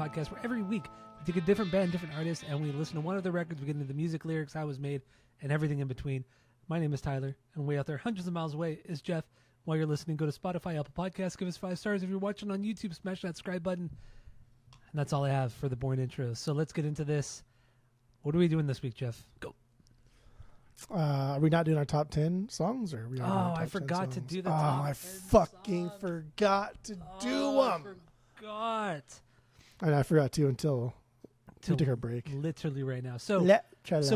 podcast where every week we take a different band, different artist, and we listen to one of the records. We get into the music, lyrics, how it was made, and everything in between. My name is Tyler, and way out there, hundreds of miles away, is Jeff. While you're listening, go to Spotify, Apple Podcasts, give us 5 stars. If you're watching on YouTube, smash that subscribe button. And that's all I have for the boring intro. So let's get into this. What are we doing this week, Jeff? Go. Are we not doing our top 10 songs? Or are we I forgot to do the top 10 I fucking forgot to do them. I forgot. And I forgot to until we took our break. Literally right now. So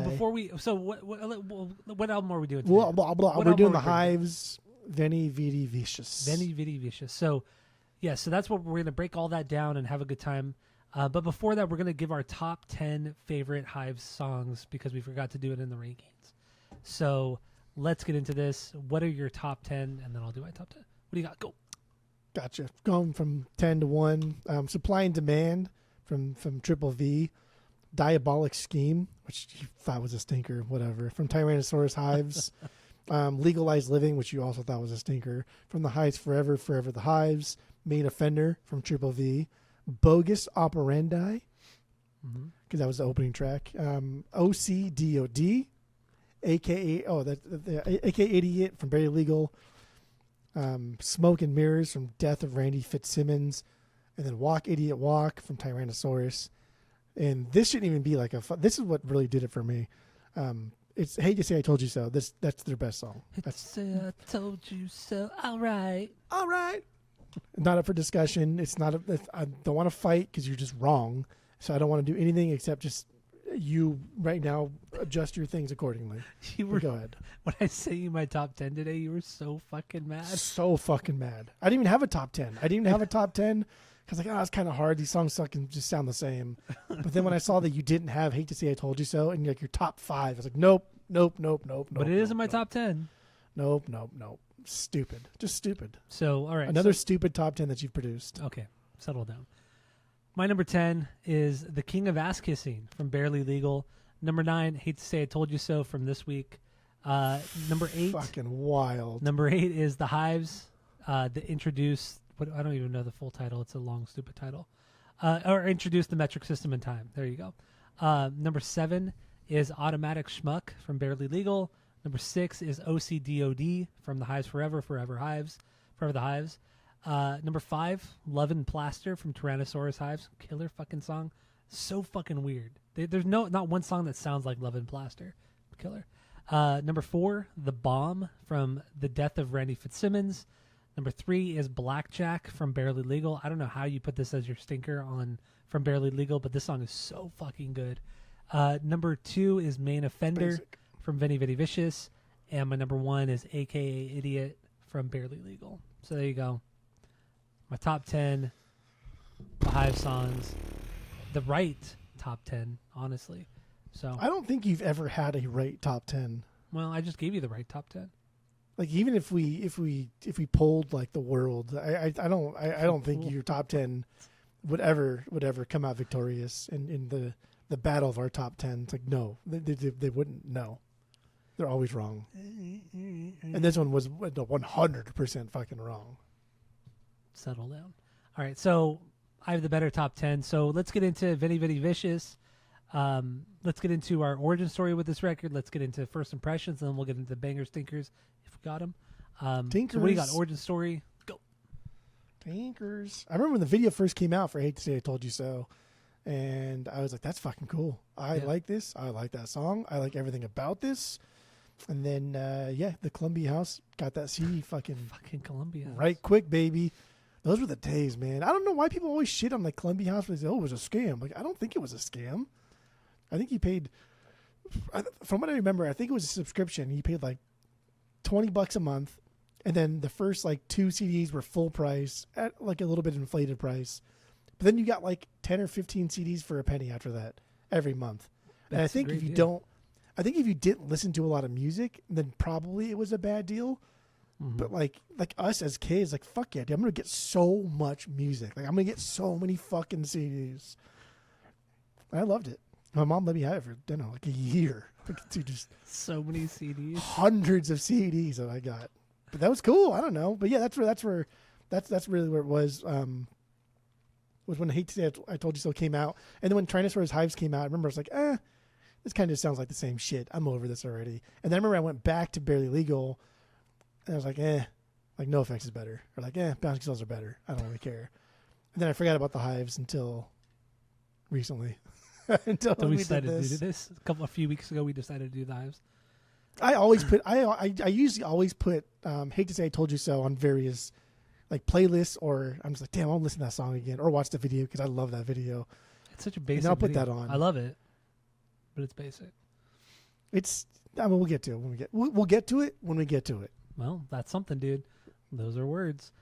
before we, what album are we doing today? We're doing the Hives, Veni Vidi Vicious. Veni Vidi Vicious. So, yeah, so that's what we're going to break all that down and have a good time. But before that, we're going to give our top 10 favorite Hives songs because we forgot to do it in the rankings. So let's get into this. What are your top 10? And then I'll do my top 10. What do you got? Go. Gotcha. Going from 10 to 1. Supply and Demand from Triple V. Diabolic Scheme, which you thought was a stinker, whatever. From Tyrannosaurus Hives. Legalized Living, which you also thought was a stinker. From the Hives Forever, Forever the Hives. Main Offender from Triple V. Bogus Operandi, because that was the opening track. OCDOD, aka Idiot from Barely Legal. Smoke and Mirrors from Death of Randy Fitzsimmons. And then Walk Idiot Walk from Tyrannosaurus. And this shouldn't even be like this is what really did it for me. It's Hate to Say I Told You So. That's their best song. I told you so. All right. Not up for discussion. It's not. I don't want to fight because you're just wrong. So I don't want to do anything except just you right now adjust your things accordingly. Go ahead. When I say you my top 10 today, you were so fucking mad. So fucking mad. I didn't even have a top 10. Because it's kind of hard. These songs fucking just sound the same. But then when I saw that you didn't have Hate to Say I Told You So, and like your top 5, I was like, nope. But it is in my top 10. Nope. Stupid. Just stupid. So, all right. Another stupid top 10 that you've produced. Okay. Settle down. My number 10 is The King of Ass Kissing from Barely Legal. Number 9, Hate to Say I Told You So from this week. Number 8. Fucking wild. Number 8 is The Hives. The Introduce. I don't even know the full title. It's a long, stupid title. Or Introduce the Metric System in Time. There you go. Number 7 is Automatic Schmuck from Barely Legal. Number 6 is OCDOD from the Hives Forever, Forever the Hives. Number 5, Love and Plaster from Tyrannosaurus Hives. Killer fucking song. So fucking weird. There's not one song that sounds like Love and Plaster. Killer. Number 4, The Bomb from The Death of Randy Fitzsimmons. Number 3 is Blackjack from Barely Legal. I don't know how you put this as your stinker from Barely Legal, but this song is so fucking good. Number 2 is Main Offender from Veni Vidi Vicious. And my number 1 is AKA Idiot from Barely Legal. So there you go. My top 10 Hive songs. The right top 10, honestly. So I don't think you've ever had a right top 10. Well, I just gave you the right top 10. Like even if we polled like the world, I don't think your top 10 would ever come out victorious in the battle of our top 10. It's like no, they wouldn't. No, they're always wrong. And this one was 100% fucking wrong. Settle down. All right, so I have the better top 10. So let's get into Veni Vidi Vicious. Let's get into our origin story with this record. Let's get into first impressions, and then we'll get into the bangers, stinkers, if we got them. Tinkers. So what do you got? Origin story. Go. Tinkers. I remember when the video first came out for Hate to Say I Told You So, and I was like, that's fucking cool. I like this. I like that song. I like everything about this. And then, the Columbia House got that CD fucking Columbia House. Right quick, baby. Those were the days, man. I don't know why people always shit on like Columbia House. They say, oh, it was a scam. Like, I don't think it was a scam. I think he paid, from what I remember, I think it was a subscription. He paid like $20 a month. And then the first like 2 CDs were full price at like a little bit inflated price. But then you got like 10 or 15 CDs for a penny after that every month. And I think if you didn't listen to a lot of music, then probably it was a bad deal. Mm-hmm. But like us as kids, like, fuck yeah, dude, I'm going to get so much music. Like I'm going to get so many fucking CDs. I loved it. My mom let me have it for dinner like a year. Dude, just so many CDs, hundreds of CDs that I got. But that was cool. I don't know, but yeah, that's really where it was. was when Hate to Say I Told You So came out. And then when Tyrannosaurus Hives came out, I remember I was like, this kind of sounds like the same shit. I'm over this already. And then I remember I went back to Barely Legal, and I was like, like No Effects is better. Or like, Bouncy Cells are better. I don't really care. And then I forgot about the Hives until recently. until So we did decided to do this. A few weeks ago, we decided to do the Hives. I always put, I usually always put Hate to Say I Told You So on various like playlists, or I'm just like, damn, I'll listen to that song again, or watch the video because I love that video. It's such a basic And I'll put video. that on. I love it, but it's basic. We'll get to it when we'll get to it when we get to it. Well, that's something, dude. Those are words.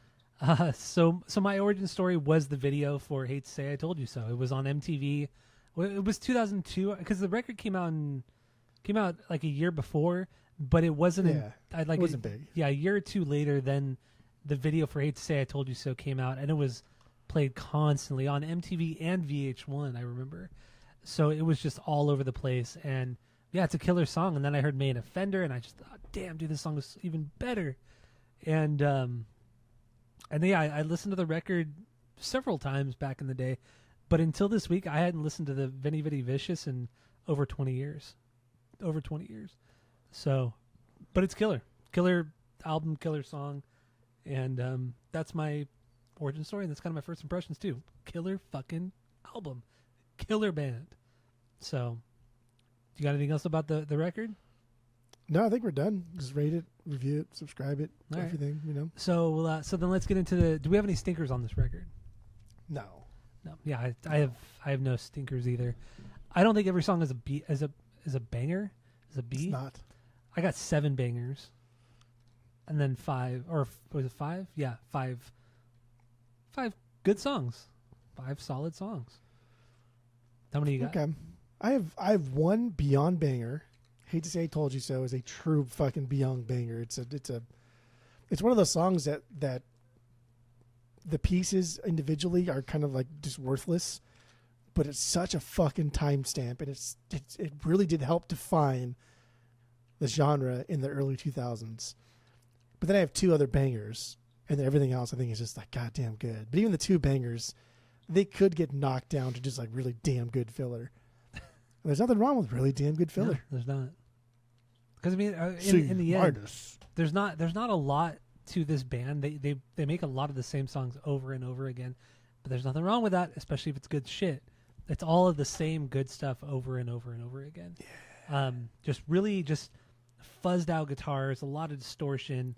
So my origin story was the video for Hate to Say I Told You So. It was on MTV. Well, it was 2002 because the record came out like a year before, but it wasn't. It wasn't big. Yeah, a year or two later, then the video for Hate to Say I Told You So came out, and it was played constantly on MTV and VH1. I remember, so it was just all over the place. And yeah, it's a killer song. And then I heard May and Offender, and I just thought, damn, dude, this song is even better. And yeah, I listened to the record several times back in the day, but until this week, I hadn't listened to the Veni Vidi Vicious in over 20 years. So, but it's killer album, killer song. And that's my origin story, and that's kind of my first impressions too. Killer fucking album, killer band. So, you got anything else about the record? No, I think we're done. Just rate it, review it, subscribe it, All everything. Right. So then let's get into do we have any stinkers on this record? No. Yeah, I have no stinkers either. I don't think every song is a banger. Is a B. It's not. I got 7 bangers. And then 5, or was it 5? Yeah, 5 good songs. 5 solid songs. How many you got? Okay. I have one beyond banger. Hate to Say I Told You So is a true fucking beyond banger. It's one of those songs that the pieces individually are kind of like just worthless, but it's such a fucking timestamp, and it really did help define the genre in the early 2000s. But then I have 2 other bangers, and then everything else I think is just like goddamn good. But even the 2 bangers, they could get knocked down to just like really damn good filler. And there's nothing wrong with really damn good filler. No, there's not. Because I mean, in the end, Martus. there's not a lot to this band. They make a lot of the same songs over and over again, but there's nothing wrong with that, especially if it's good shit. It's all of the same good stuff over and over and over again. Yeah. Just really just fuzzed out guitars, a lot of distortion.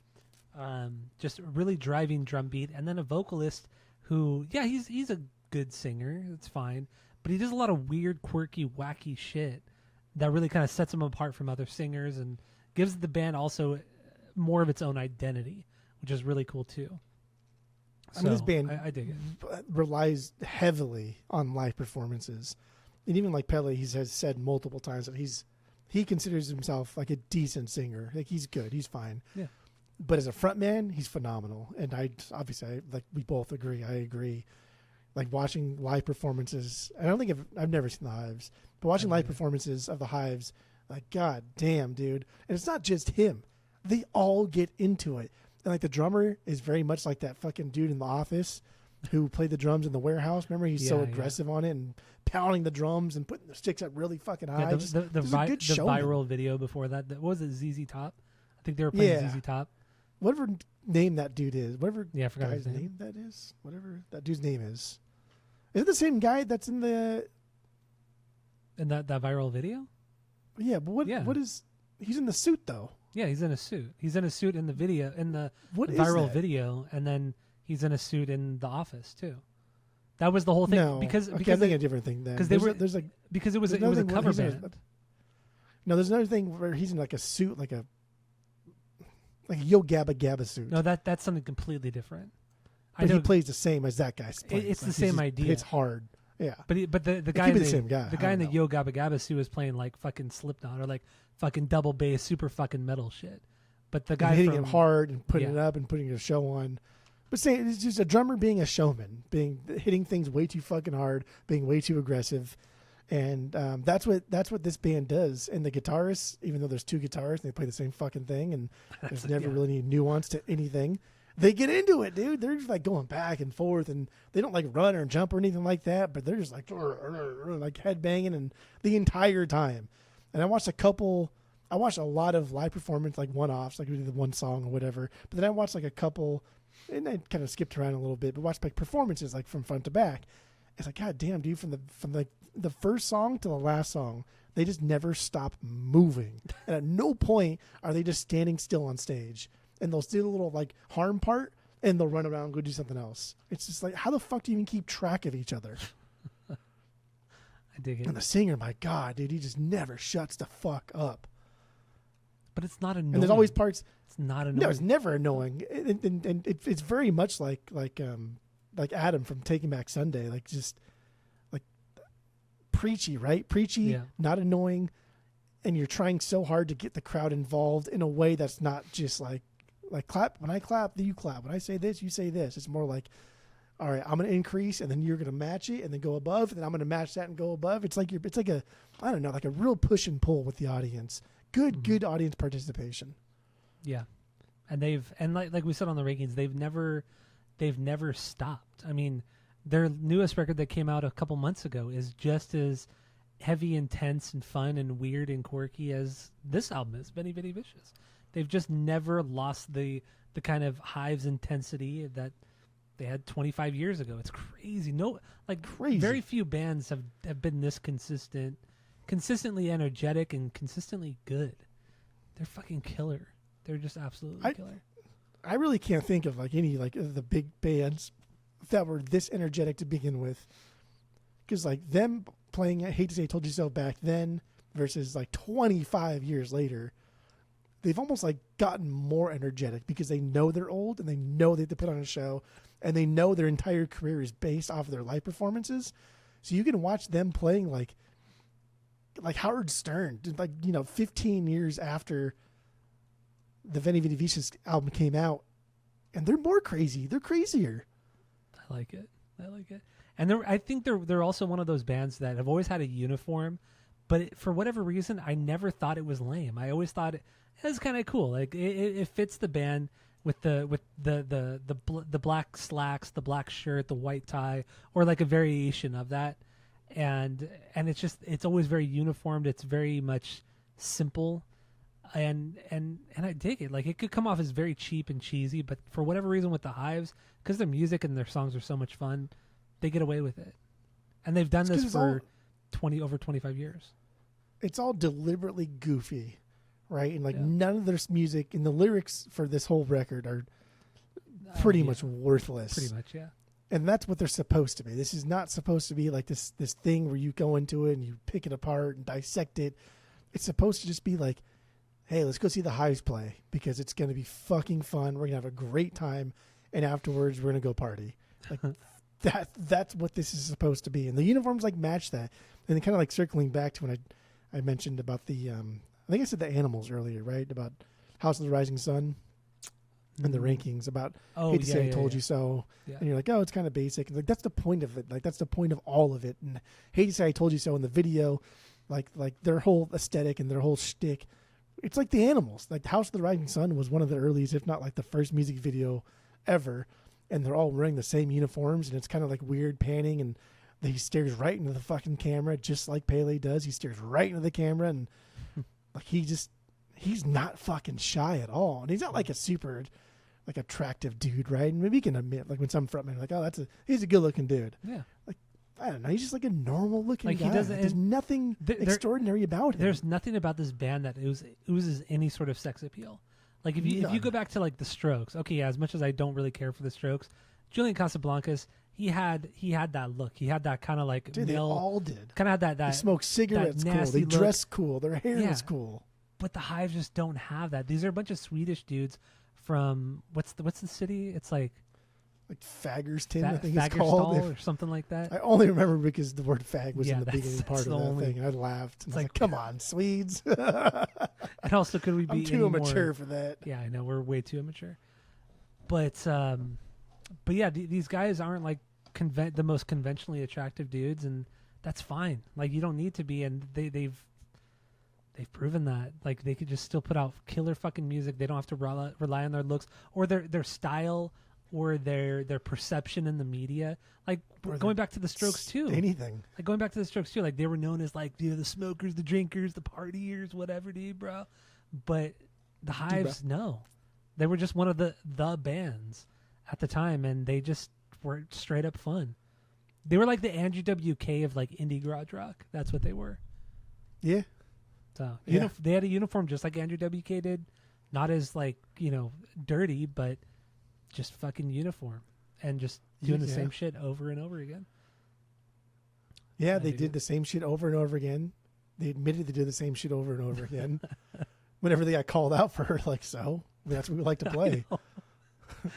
Just really driving drum beat, and then a vocalist who, yeah, he's a good singer. It's fine, but he does a lot of weird, quirky, wacky shit that really kind of sets him apart from other singers and gives the band also more of its own identity, which is really cool too. I mean, this band I dig it. Relies heavily on live performances, and even like Pele, he has said multiple times that he considers himself like a decent singer. Like he's good, he's fine. Yeah. But as a frontman, he's phenomenal. And like we both agree. I agree. Like watching live performances, I don't think I've never seen the Hives, but watching live performances of the Hives, like god damn, dude. And it's not just him; they all get into it. And like the drummer is very much like that fucking dude in The Office who played the drums in the warehouse. Remember, he's so aggressive on it and pounding the drums and putting the sticks up really fucking high. Yeah, the viral video before that, what was it, ZZ Top? I think they were playing ZZ Top. Whatever name that dude is, whatever I forgot guy's his name that is, whatever that dude's name is it the same guy that's in that viral video? Yeah, but what is he's in the suit though? Yeah, he's in a suit. He's in a suit in the video, in the viral video, and then he's in a suit in The Office too. That was the whole thing. No, because I'm thinking a different thing then. Because it was a cover band. No, there's another thing where he's in like a suit, like a Yo Gabba Gabba suit. No, that's something completely different. But he plays the same as that guy. It's the same idea. It's hard. Yeah. But the guy in the same guy. The guy in the Yo Gabba Gabba suit was playing like fucking Slipknot or like fucking double bass, super fucking metal shit. But the guy hitting him hard and putting it up and putting a show on. But say it's just a drummer being a showman, hitting things way too fucking hard, being way too aggressive. And that's what this band does. And the guitarists, even though there's 2 guitarists and they play the same fucking thing, and there's never really any nuance to anything, they get into it, dude. They're just like going back and forth, and they don't like run or jump or anything like that, but they're just like head banging and the entire time. And I watched a lot of live performance, like one-offs, like we did the one song or whatever. But then I watched like a couple, and I kind of skipped around a little bit, but watched like performances like from front to back. It's like, God damn, dude, from the first song to the last song, they just never stop moving. And at no point are they just standing still on stage. And they'll do a little like harm part, and they'll run around and go do something else. It's just like, how the fuck do you even keep track of each other? I dig it. And the singer, my God, dude, he just never shuts the fuck up. But it's not annoying. And there's always parts. It's not annoying. No, it's never annoying. And it's very much like Adam from Taking Back Sunday, like just like preachy, right? Preachy, Yeah. not annoying, and you're trying so hard to get the crowd involved in a way that's not just like clap. When I clap, you clap. When I say this, you say this. It's more like, all right, I'm going to increase, and then you're going to match it, and then go above, and then I'm going to match that and go above. It's like a I don't know, like a real push and pull with the audience. Good audience participation. Yeah, and like we said on the rankings, they've never stopped. I mean, their newest record that came out a couple months ago is just as heavy, intense, and fun and weird and quirky as this album is, Veni Vidi Vicious. They've just never lost the kind of Hives intensity that they had 25 years ago. It's crazy. Crazy. Very few bands have been this consistently energetic and consistently good. They're fucking killer. They're just absolutely killer. I really can't think of like any like the big bands that were this energetic to begin with. Because like them playing I Hate to Say I Told You So back then versus like 25 years later, they've almost like gotten more energetic because they know they're old and they know they have to put on a show and they know their entire career is based off of their live performances. So you can watch them playing like Howard Stern, like, 15 years after the Veni Vidi Vicious album came out, and they're more crazy. They're crazier. I like it. And I think they're also one of those bands that have always had a uniform, but for whatever reason, I never thought it was lame. I always thought it was kind of cool. Like it fits the band with the black slacks, the black shirt, the white tie, or like a variation of that. And it's always very uniformed. It's very much simple, and I dig it. Like it could come off as very cheap and cheesy, but for whatever reason with the Hives, because their music and their songs are so much fun, they get away with it. And they've done this for over 25 years. It's all deliberately goofy, right? And none of their music and the lyrics for this whole record are pretty much worthless. Pretty much, yeah. And that's what they're supposed to be. This is not supposed to be like this thing where you go into it and you pick it apart and dissect it. It's supposed to just be like, hey, let's go see the Hives play because it's going to be fucking fun. We're going to have a great time. And afterwards, we're going to go party. Like that's what this is supposed to be. And the uniforms match that. And then kind of circling back to when I mentioned about the, I think I said the animals earlier, right? About House of the Rising Sun. And the rankings about Hate to Say I Told You So. Yeah. And you're like, oh, it's kind of basic. And that's the point of it. That's the point of all of it. And Hate to Say I Told You So in the video, like their whole aesthetic and their whole shtick, it's like the animals. Like House of the Rising Sun was one of the earliest, if not the first music video ever. And they're all wearing the same uniforms. And it's kind of weird panning. And he stares right into the fucking camera, just like Pele does. He stares right into the camera. And he's not fucking shy at all. And he's not a super attractive dude, right? And maybe you can admit when some frontmen are oh, he's a good looking dude. Yeah. I don't know, he's just a normal looking guy. He doesn't, there's nothing extraordinary about him. There's nothing about this band that oozes any sort of sex appeal. If you go back to the Strokes, okay, yeah, as much as I don't really care for the Strokes, Julian Casablancas, he had that look. He had that kind of Dude, they all did. Kind of had that. They smoked cigarettes cool. They dress cool. Their hair is cool. But the Hives just don't have that. These are a bunch of Swedish dudes from what's the city? It's like Fagerston, I think it's called, or something like that. I only remember because the word "fag" was in the beginning part of that thing, and I laughed. And I was come on, Swedes! And also, could we be? I'm too immature for that. Yeah, I know we're way too immature. But yeah, these guys aren't the most conventionally attractive dudes, and that's fine. You don't need to be, and they've they've proven that like they could just still put out killer fucking music. They don't have to rely on their looks or their style or their perception in the media. Like Or going back to the Strokes too. Anything. Like going back to the Strokes too. Like they were known as like the smokers, the drinkers, the partiers, whatever, dude, bro. But the Hives, no, they were just one of the bands at the time, and they just were straight up fun. They were like the Andrew WK of like indie garage rock. That's what they were. Yeah. So Yeah. they had a uniform just like Andrew WK did, not as like dirty, but just fucking uniform and just doing the same shit over and over again. Yeah, they did the same shit over and over again. They admitted they did the same shit over and over again. Whenever they got called out for like that's what we like to play.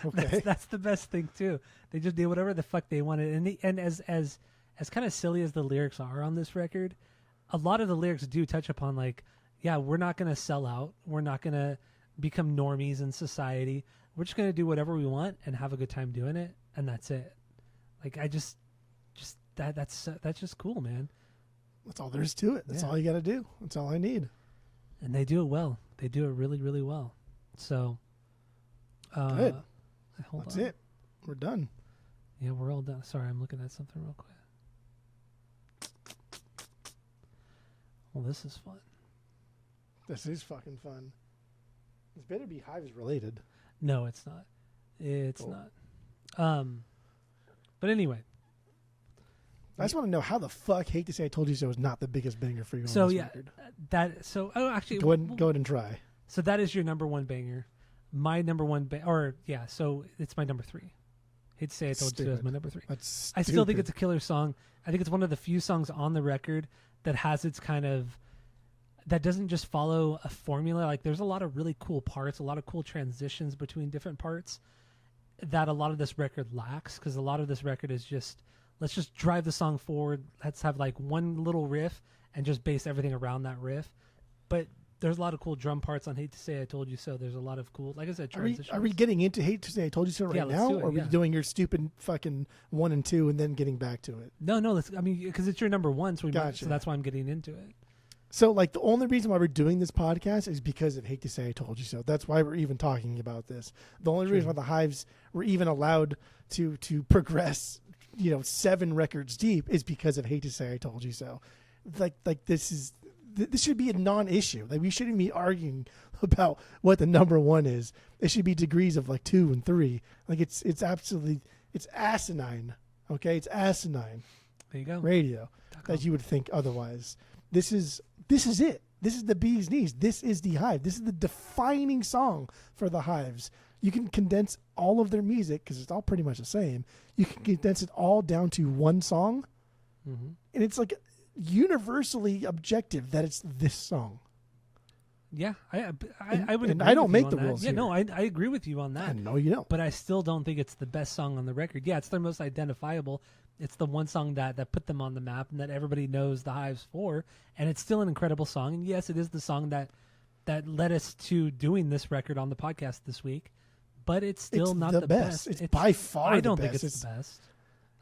Okay, that's the best thing too. They just did whatever the fuck they wanted, and as kind of silly as the lyrics are on this record, a lot of the lyrics do touch upon like, yeah, we're not gonna sell out, we're not gonna become normies in society. We're just gonna do whatever we want and have a good time doing it, and that's it. Like I just that's just cool, man. That's all there is to it. That's all you got to do. That's all I need. And they do it well. They do it really, really well. So, good. Hold That's on. it. We're done. Yeah, we're all done. Sorry, I'm looking at something real quick. Well, this is fun. This is fucking fun. This better be Hives related. No, it's not. It's not. But anyway. I just want to know how the fuck "Hate to Say I Told You So" is not the biggest banger for you. So on this yeah, record. Actually, go ahead and try. So that is your number one banger. My number one, so it's my number 3. Hate to Say I Told You So is my number 3. That's I still think it's a killer song. I think it's one of the few songs on the record that has its kind of, that doesn't just follow a formula. Like there's a lot of really cool parts, a lot of cool transitions between different parts that a lot of this record lacks, because a lot of this record is just, let's just drive the song forward. Let's have like one little riff and just base everything around that riff. But there's a lot of cool drum parts on "Hate to Say I Told You So." There's a lot of cool, like I said, transitions. Are we getting into "Hate to Say I Told You So" right now? Or are we doing your stupid fucking 1 and 2 and then getting back to it? No, because it's your number 1, so Gotcha. so that's why I'm getting into it. So, like, the only reason why we're doing this podcast is because of "Hate to Say I Told You So." That's why we're even talking about this. The only reason why the Hives were even allowed to progress, 7 records deep, is because of "Hate to Say I Told You So." Like this should be a non-issue. Like we shouldn't be arguing about what the number 1 is. It should be degrees of like 2 and 3. Like it's absolutely, it's asinine. Okay, it's asinine. There you go. Radio that you would think otherwise. This is it. This is the bee's knees. This is the Hive. This is the defining song for the Hives. You can condense all of their music because it's all pretty much the same. You can condense it all down to one song, and it's like universally objective that it's this song. Yeah, I would. And agree I don't with make you the on that. rules Yeah, here. no, I agree with you on that. I know you don't. But I still don't think it's the best song on the record. Yeah, it's their most identifiable. It's the one song that put them on the map and that everybody knows the Hives for. And it's still an incredible song. And yes, it is the song that led us to doing this record on the podcast this week. But it's still not the best. It's by far I don't the think best. it's the best.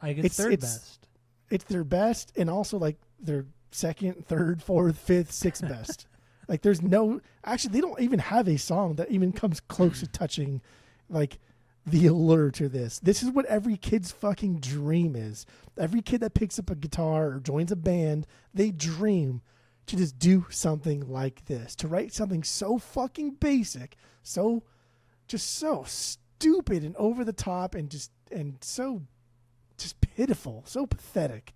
I think it's third best. It's their best, and also like their second, third, fourth, fifth, sixth best. Like there's no, actually they don't even have a song that even comes close to touching like the allure to this. This is what every kid's fucking dream is. Every kid that picks up a guitar or joins a band, they dream to just do something like this, to write something so fucking basic, so stupid and over the top and so just pitiful, so pathetic.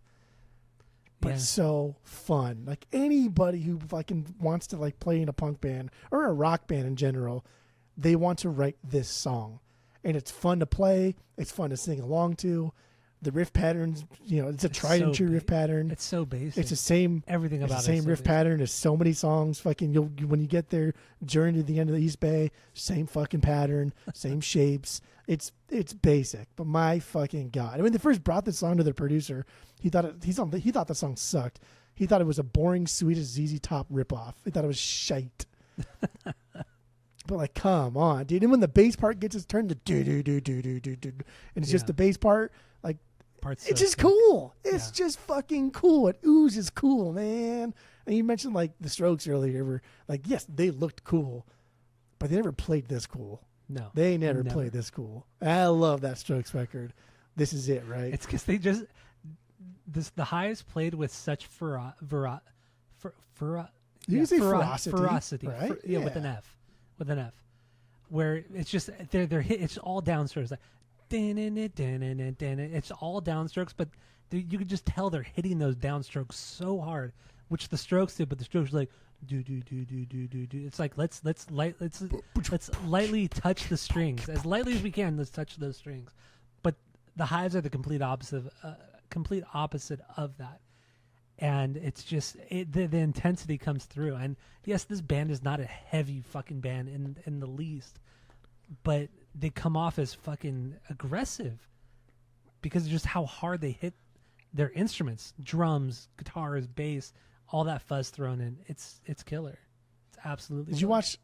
But so fun. Like anybody who fucking wants to like play in a punk band or a rock band in general, they want to write this song. And it's fun to play. It's fun to sing along to. The riff patterns, it's a tried and true riff pattern. It's so basic. It's the same. Everything about it's the same riff pattern as so many songs. Fucking, when you get there, Journey to the End of the East Bay, same fucking pattern, same shapes. It's basic, but my fucking God! When they first brought this song to their producer, he thought the song sucked. He thought it was a boring, sweet as ZZ Top ripoff. He thought it was shite. But like, come on, dude! And when the bass part gets its turn to do do do do do do do, and it's just the bass part, like, Part's it's so just cool. It's just fucking cool. It oozes cool, man. And you mentioned like the Strokes earlier. Where like, yes, they looked cool, but they never played this cool. No, they never played this cool. I love that Strokes record. This is it, right? It's because they just the Hives played with such ferocity, right? With an F, where it's just they're hit. It's all downstrokes, like it's all downstrokes, but you could just tell they're hitting those downstrokes so hard, which the Strokes did. But the Strokes were like do. It's like let's lightly touch the strings as lightly as we can. Let's touch those strings, but the Hives are the complete opposite of that. And it's just the intensity comes through. And yes, this band is not a heavy fucking band in the least, but they come off as fucking aggressive because of just how hard they hit their instruments, drums, guitars, bass, all that fuzz thrown in. It's killer. It's absolutely. Did you watch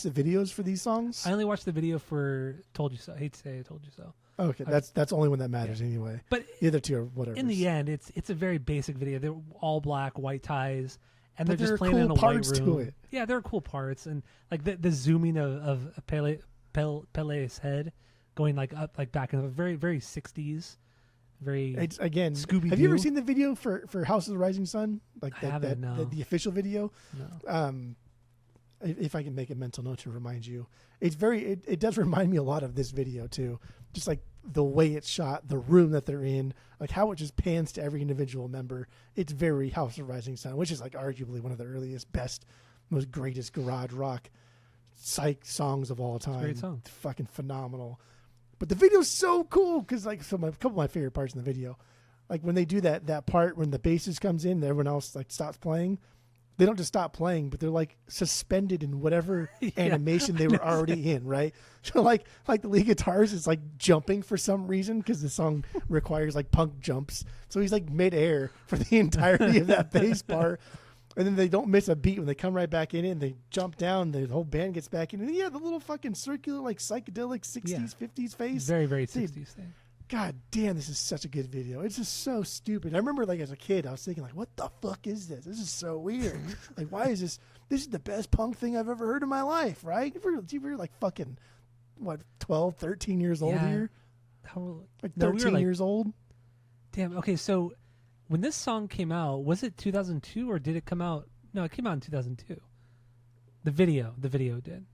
the videos for these songs? I only watched the video for "Told You So." I hate to say I told you so. Okay, that's the only one that matters anyway. But the other two are whatever. In the end, it's a very basic video. They're all black, white ties, and but they're just playing cool in a parts white room. to it. Yeah, there are cool parts, and like the zooming of Pele's head going like up, like back in a very 60s, very again. Scooby-Doo. Have you ever seen the video for House of the Rising Sun? Like I haven't. No. The official video. No. If I can make a mental note to remind you, it does remind me a lot of this video too. Just like the way it's shot, the room that they're in, like how it just pans to every individual member. It's very House of Rising Sun, which is like arguably one of the earliest, best, most greatest garage rock psych songs of all time. It's a great song. It's fucking phenomenal. But the video's so cool because like a couple of my favorite parts in the video, like when they do that part when the bassist comes in and everyone else like stops playing. They don't just stop playing, but they're like suspended in whatever animation they were already in, right? So like the lead guitarist is like jumping for some reason because the song requires like punk jumps. So he's like midair for the entirety of that bass part. And then they don't miss a beat when they come right back in it and they jump down, the whole band gets back in. And the little fucking circular like psychedelic 60s, 50s face. Very, very Dude, 60s thing. God damn, this is such a good video. It's just so stupid. I remember like as a kid, I was thinking like, what the fuck is this? This is so weird. Like, why is this? This is the best punk thing I've ever heard in my life, right? You were like fucking, what, 12, 13 years old here? Like 13 years old? Damn, okay, so when this song came out, was it 2002 or did it come out? No, it came out in 2002. The video did.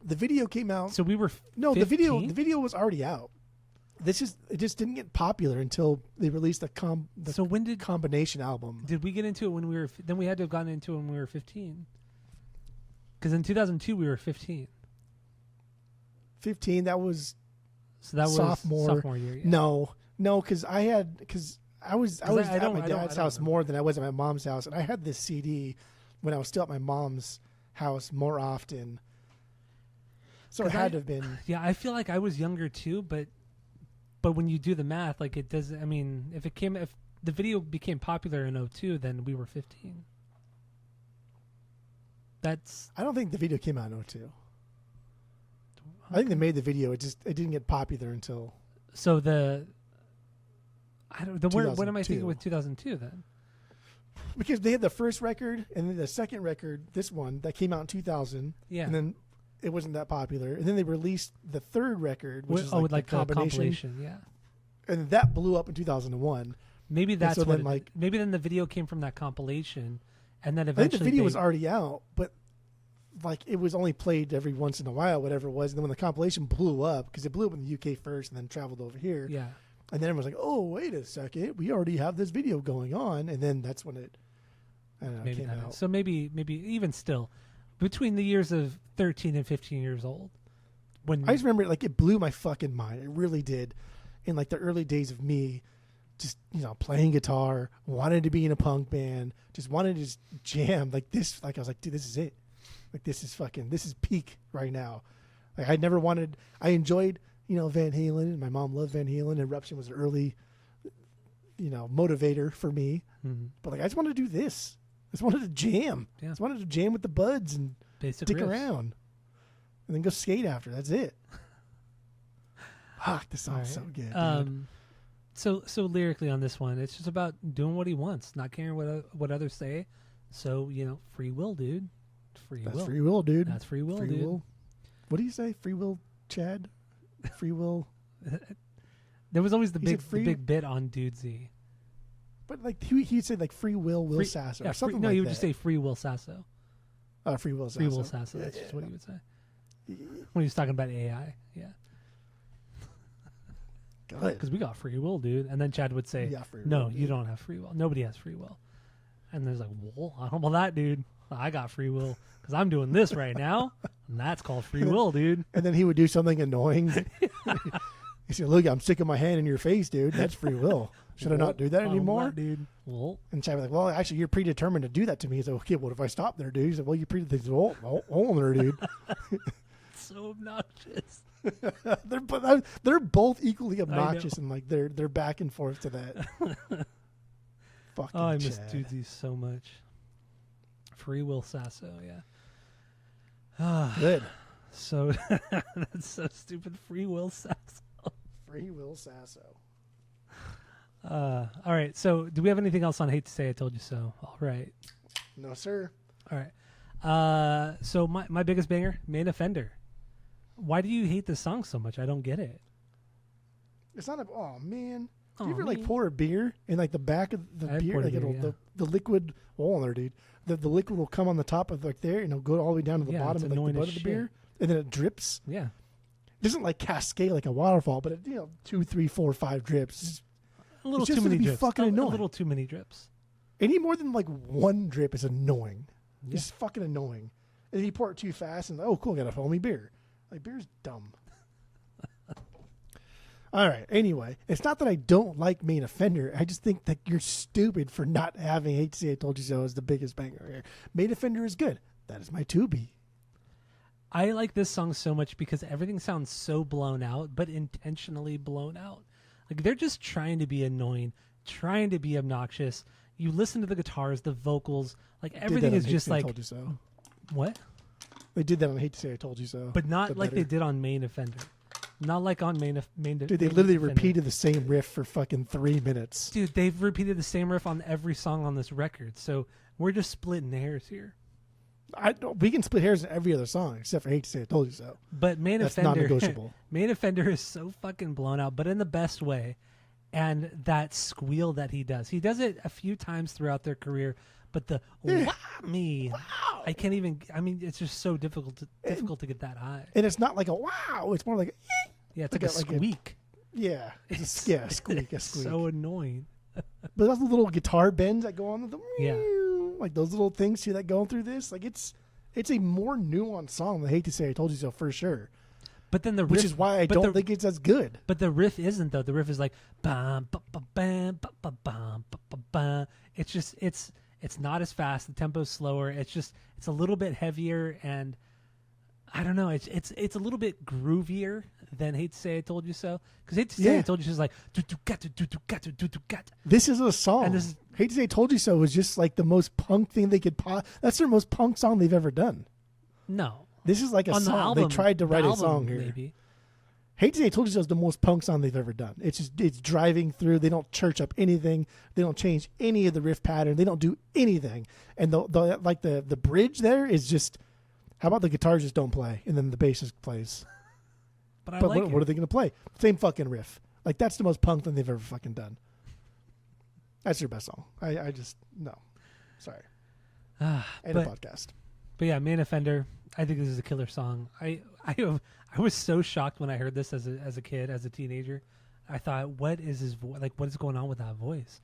The video came out. So we were 15? The video was already out. It just didn't get popular until they released the combination album. Did we get into it when we were? Then we had to have gotten into it when we were 15. Because in 2002 we were 15. 15. That was sophomore year. Yeah. No, because I was at my dad's house more than I was at my mom's house, and I had this CD when I was still at my mom's house more often. So it had to have been. Yeah, I feel like I was younger too, but when you do the math, like it does. I mean, if the video became popular in 2002, then we were 15. I don't think the video came out in 2002. I think they made the video. It didn't get popular until. So what am I thinking with 2002 then? Because they had the first record and then the second record, this one that came out in 2000. Yeah, and then it wasn't that popular, and then they released the third record, which is like the compilation, yeah, and that blew up in 2001. Maybe that's so what. Maybe then the video came from that compilation, and then eventually I think the video was already out, but like it was only played every once in a while, whatever it was. And then when the compilation blew up, because it blew up in the UK first, and then traveled over here, yeah, and then everyone's like, "Oh, wait a second, we already have this video going on," and then that's when it. I don't know, maybe came out. So maybe even still. Between the years of 13 and 15 years old. When I just remember like it blew my fucking mind. It really did. In like the early days of me just, playing guitar, wanted to be in a punk band, just wanted to just jam like this. Like I was like, dude, this is it. Like this is peak right now. Like I enjoyed, Van Halen, and my mom loved Van Halen. Eruption was an early, motivator for me. Mm-hmm. But like I just wanted to do this. I just wanted to jam. Yeah. I just wanted to jam with the buds and basic stick riffs. around. And then go skate after. That's it. Fuck, this song's so good. Dude. So lyrically on this one, it's just about doing what he wants, not caring what others say, So, free will, dude. Free That's will. free will, dude. That's free will, Free dude. will. What do you say? Free will, Chad? Free will. There was always the He big said free- the big bit on Dudesy. But like he'd say like free will Sasso or something no, like he would that. just say free will Sasso. Free will Sasso. Free will Sasso. That's just what he would say. When he was talking about AI. Yeah. Good. Because we got free will, dude. And then Chad would say, Yeah, free no, will, you dude. don't have free will. Nobody has free will. And there's like, well, I don't know that, dude. I got free will because I'm doing this right now. And that's called free will, dude. And then he would do something annoying. He said, look, I'm sticking my hand in your face, dude. That's free will. Should I not do that I don't anymore? know that, dude. Well, And Chad was like, well, actually, you're predetermined to do that to me. He said, okay, what if I stop there, dude? He said, well, you predetermined. Hold on there, dude. so obnoxious. they're both equally obnoxious and like they're back and forth to that. Fucking Oh, I miss Chad. Dudesy so much. Free will Sasso, yeah. Good. So that's so stupid. Free will Sasso. Free will Sasso. All right. So, do we have anything else on Hate to Say I Told You So? All right. No, sir. All right. So my biggest banger, Main Offender. Why do you hate this song so much? I don't get it. It's not a. Oh man. Do Aw, you ever like man. pour a beer in like the back of the I've beer, poured a like beer, it'll yeah. the liquid on there, dude. The liquid will come on the top of like there and it'll go all the way down to the Yeah, bottom it's of like the annoying butt as of the shit. beer, and then it drips. Yeah. It doesn't like cascade like a waterfall, but it 2, 3, 4, 5 drips. A little It's just too many gonna be drips. fucking a annoying. little too many drips. Any more than like one drip is annoying. Yeah. It's fucking annoying. And if you pour it too fast and oh cool, got a foamy beer. Like beer's dumb. All right. Anyway, it's not that I don't like Main Offender. I just think that you're stupid for not having Hate to Say I Told You So as the biggest banger here. Main Offender is good. That is my 2B. I like this song so much because everything sounds so blown out, but intentionally blown out. Like they're just trying to be annoying, trying to be obnoxious. You listen to the guitars, the vocals, like everything is just like I Told You So. what? They did that on Hate to Say I Told You So. But not The like they better. did on Main Offender. Not like on Main. Dude, they literally Offender. repeated the same riff for fucking 3 minutes. Dude, they've repeated the same riff on every song on this record. So we're just splitting hairs here. We can split hairs in every other song except for Hate to Say I Told You So. But Main That's Offender, non-negotiable. Main Offender is so fucking blown out, but in the best way. And that squeal that he does it a few times throughout their career. But the wah me, I can't even. I mean, it's just so difficult to get that high. And it's not like a wow. It's more like a, Yeah, it's like like, a- a like a- squeak. yeah. It's a, yeah, squeak, a squeak. So annoying. But those little guitar bends that go on the Yeah. like those little things see that going through this. Like it's a more nuanced song than Hate to Say I Told You So for sure. But then the riff, Which is why I but don't the- think it's as good. But the riff isn't though. The riff is like bam, ba, ba, bam, ba, ba, bam, ba, ba, bam. It's just it's not as fast. The tempo's slower. It's a little bit heavier, and I don't know. It's a little bit groovier than Hate to Say I Told You So. Because Hate to Say I Yeah. Told You So is like do do gat do do gat do do gat. This is a song. And this is- Hate to Say I Told You So was just like the most punk thing they could that's their most punk song they've ever done. No, This is like a on the song. album They tried to the write a album, song here. Maybe. Hate to Say I Told You So is the most punk song they've ever done. It's driving through. They don't church up anything. They don't change any of the riff pattern. They don't do anything. And the bridge there is just, how about the guitars just don't play and then the bass just plays. But I But like what are it. they going to play? Same fucking riff. Like that's the most punk thing they've ever fucking done. That's your best song. I just no, sorry. End of But podcast. yeah, Main Offender. I think this is a killer song. I was so shocked when I heard this as a kid, as a teenager. I thought, what is his like? What is going on with that voice?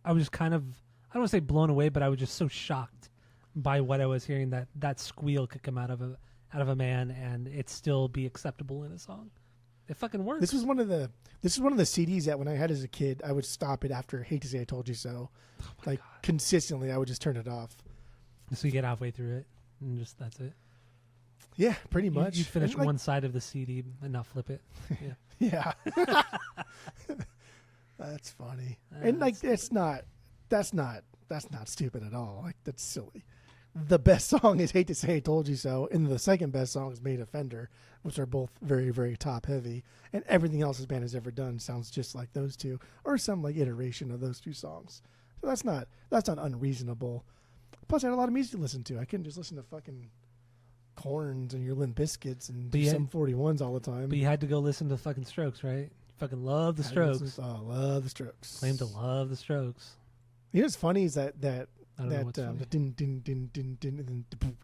I was just kind of, I don't want to say blown away, but I was just so shocked by what I was hearing, that squeal could come out of a man and it still be acceptable in a song. It fucking works. This is one of the CDs that when I had as a kid, I would stop it after Hate to Say I Told You So. Like consistently, I would just turn it off. So you get halfway through it and just that's it. Yeah, pretty much. You finish And, like, one side of the CD and not flip it. Yeah. Yeah. That's funny. And like that's not stupid at all. Like that's silly. The best song is Hate to Say I Told You So, and the second best song is Main Offender, which are both very, very top heavy. And everything else this band has ever done sounds just like those two, or some like iteration of those two songs. So that's not unreasonable. Plus, I had a lot of music to listen to. I couldn't just listen to fucking Corns and your Limp Bizkits and But do you some 41s all the time. But you had to go listen to fucking Strokes, right? You fucking love the Strokes. Oh, love the Strokes. Claim to love the Strokes. You know what's funny is that I don't know what's funny. the din din din din din and then the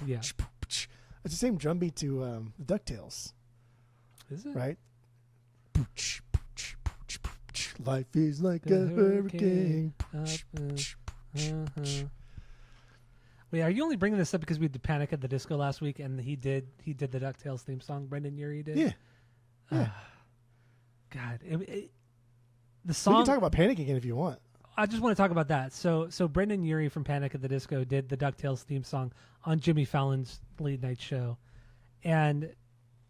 Yeah. it's the same drum beat to the DuckTales, Is it? right? Life is like a hurricane. Wait, are you only bringing this up because we did Panic at the Disco last week and he did the DuckTales theme song? Brendan Urie did. Yeah. God, the We song. can talk about Panic again if you want. I just want to talk about that. So Brendan Urie from Panic at the Disco did the DuckTales theme song on Jimmy Fallon's late night show, and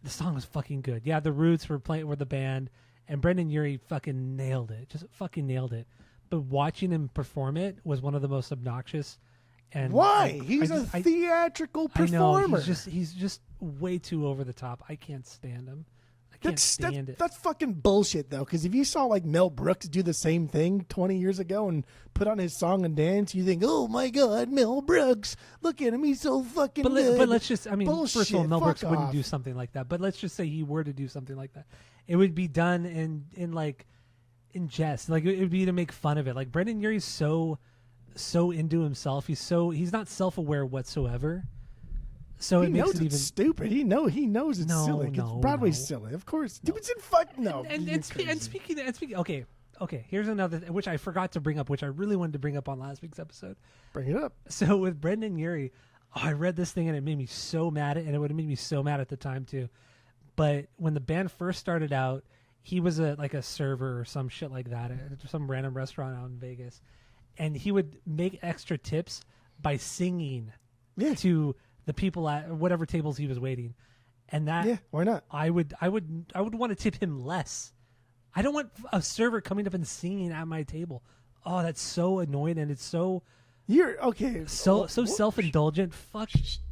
the song was fucking good. Yeah, the Roots were the band, and Brendan Urie fucking nailed it. Just fucking nailed it. But watching him perform it was one of the most obnoxious. And Why? He's a theatrical performer. I know, he's just way too over the top. I can't stand him. I can't stand it. That's fucking bullshit, though. Because if you saw like Mel Brooks do the same thing 20 years ago and put on his song and dance, you think, "Oh my God, Mel Brooks! Look at him, he's so fucking good." But let's just, Bullshit. First of all, Mel Fuck Brooks wouldn't off. do something like that. But let's just say he were to do something like that, it would be done in jest. Like it would be to make fun of it. Like Brendan Urie's so into himself. He's not self-aware whatsoever. So He it makes knows it it's even stupid. He knows it's No, silly. no, Broadway's no. silly, of course. Dude, it's in fuck no. And speaking. Okay. Here's another which I forgot to bring up, which I really wanted to bring up on last week's episode. Bring it up. So with Brendan Urie, I read this thing and it made me so mad, and it would have made me so mad at the time too. But when the band first started out, he was a server or some shit like that at some random restaurant out in Vegas, and he would make extra tips by singing to the people at whatever tables he was waiting. And that why not? I would want to tip him less. I don't want a server coming up and singing at my table. Oh, that's so annoying, and it's so You're okay. so self-indulgent. Fuck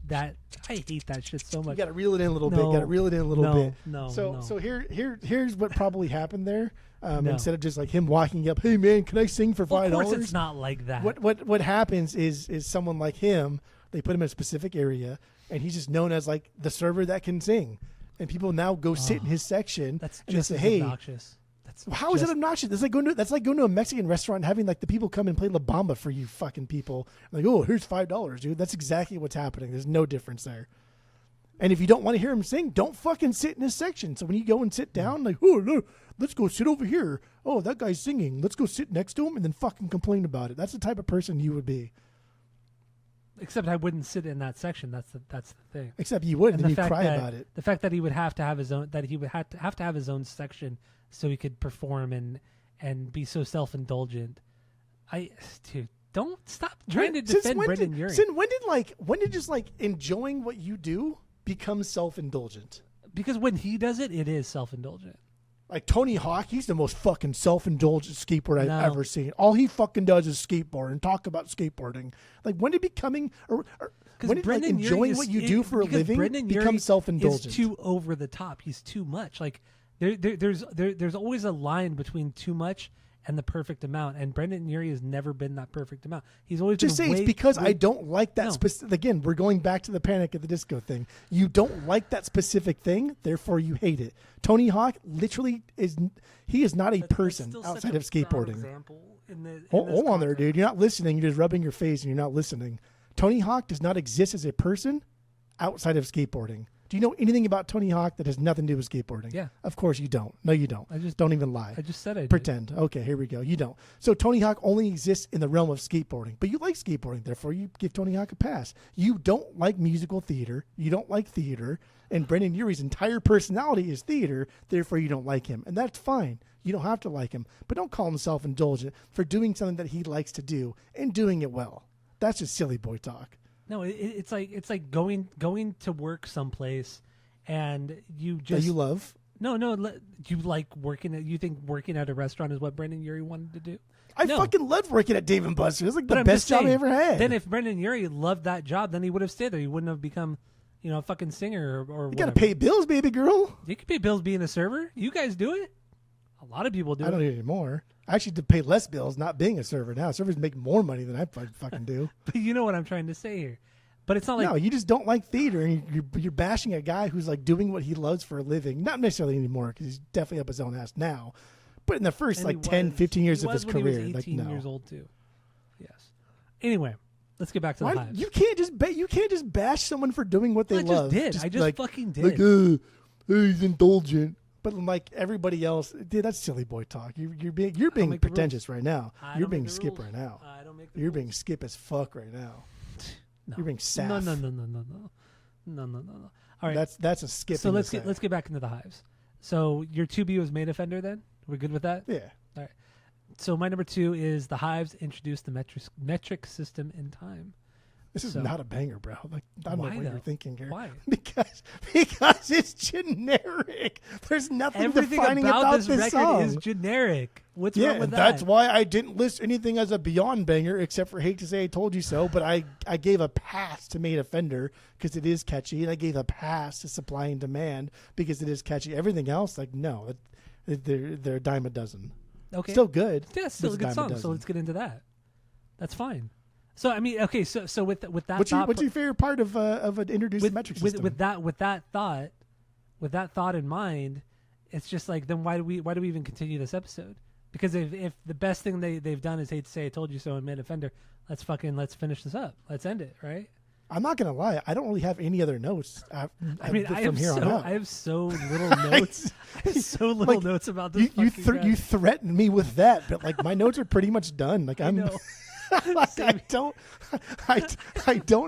that. I hate that shit so You much. got to reel it in a little bit. No. Got to reel it in a little No, bit. no, So no. so here's what probably happened there. No. Instead of just like him walking up, "Hey man, can I sing for $5?" Of course, it's not like that. What happens is someone like him, they put him in a specific area, and he's just known as like the server that can sing, and people now go sit in his section. That's and they just say, as "Hey, obnoxious. That's how is just, that obnoxious? That's like going to a Mexican restaurant and having like the people come and play La Bamba for you fucking people. Like, oh, here's $5, dude." That's exactly what's happening. There's no difference there. And if you don't want to hear him sing, don't fucking sit in his section. So when you go and sit down, like, "Oh, no, let's go sit over here. Oh, that guy's singing. Let's go sit next to him," and then fucking complain about it. That's the type of person you would be. Except I wouldn't sit in that section. That's the thing. Except you would, and then you fact cry that- about it. The fact that he would have to have his own, his own section so he could perform and be so self-indulgent. Dude, don't stop trying to defend Brendan Urie. When did just like enjoying what you do become self-indulgent? Because when he does it, it is self-indulgent. Like Tony Hawk, he's the most fucking self-indulgent skateboarder No. I've ever seen. All he fucking does is skateboard and talk about skateboarding. Like when did becoming or when did like enjoying what you do for a living become self-indulgent? Is too over the top. He's too much. Like there's always a line between too much and the perfect amount. And Brendan Urie has never been that perfect amount. He's always Just been say it's way- because way- I don't like that No. specific. Again, we're going back to the Panic at the Disco thing. You don't like that specific thing, therefore you hate it. Tony Hawk literally is not a That's person still such outside a of bad skateboarding. example in this Hold on there, context. dude. You're not listening. You're just rubbing your face and you're not listening. Tony Hawk does not exist as a person outside of skateboarding. Do you know anything about Tony Hawk that has nothing to do with skateboarding? Yeah. Of course you don't. No, you don't. I just- don't even lie. I just said I did. Pretend. Okay, here we go. You don't. So Tony Hawk only exists in the realm of skateboarding, but you like skateboarding, therefore you give Tony Hawk a pass. You don't like musical theater. You don't like theater, and Brendan Urie's entire personality is theater, therefore you don't like him, and that's fine. You don't have to like him, but don't call him self-indulgent for doing something that he likes to do and doing it well. That's just silly boy talk. No, it's like going to work someplace, and you That just you love. No, you like working at. You think working at a restaurant is what Brendan Urie wanted to do? I No. fucking loved working at Dave & Buster's. It's like But the I'm best just job I saying, ever had. Then if Brendan Urie loved that job, then he would have stayed there. He wouldn't have become, a fucking singer or you whatever. gotta pay bills, baby girl. You can pay bills being a server. You guys do it. A lot of people do I don't it. do it anymore. I actually did pay less bills not being a server now. Servers make more money than I fucking do. But you know what I'm trying to say here. But it's not like no, you just don't like theater, and you're bashing a guy who's like doing what he loves for a living. Not necessarily anymore, because he's definitely up his own ass now. But in the first 10, 15 years of his career, he was 18 like no. years old too. Yes. Anyway, let's get back to the Hives. You can't just bash someone for doing what they love. I just fucking did. Like, he's indulgent. But like everybody else, dude, that's silly boy talk. You're being pretentious right now. You're being Skip right now. I don't make the You're rules. being Skip as fuck right now. No. You're being saff. No. All right, that's a Skip. So let's get back into the Hives. So your 2B was Main Offender. Then we're good with that. Yeah. All right. So my number 2 is the Hives introduced the metric system in time. This is not a banger, bro. Like, I don't know what you're thinking here. Why? Because it's generic. There's nothing Everything defining about this record song. is generic. What's wrong with that? That's why I didn't list anything as a beyond banger, except for "Hate to Say I Told You So." But I gave a pass to "Main Offender" because it is catchy, and I gave a pass to "Supply and Demand" because it is catchy. Everything else, like, no, they're a dime a dozen. Okay, still good. Yeah, still a good song. So let's get into that. That's fine. So I mean, okay. So with that, what's your favorite part of an introduced metric system? With that thought in mind, it's just like, then why do we even continue this episode? Because if the best thing they've done is "Hate to Say I Told You So" and "Main Offender," let's finish this up. Let's end it, right? I'm not gonna lie. I don't really have any other notes. I have so little notes. I have so little like, notes about this. You threatened me with that, but like my notes are pretty much done. Like I don't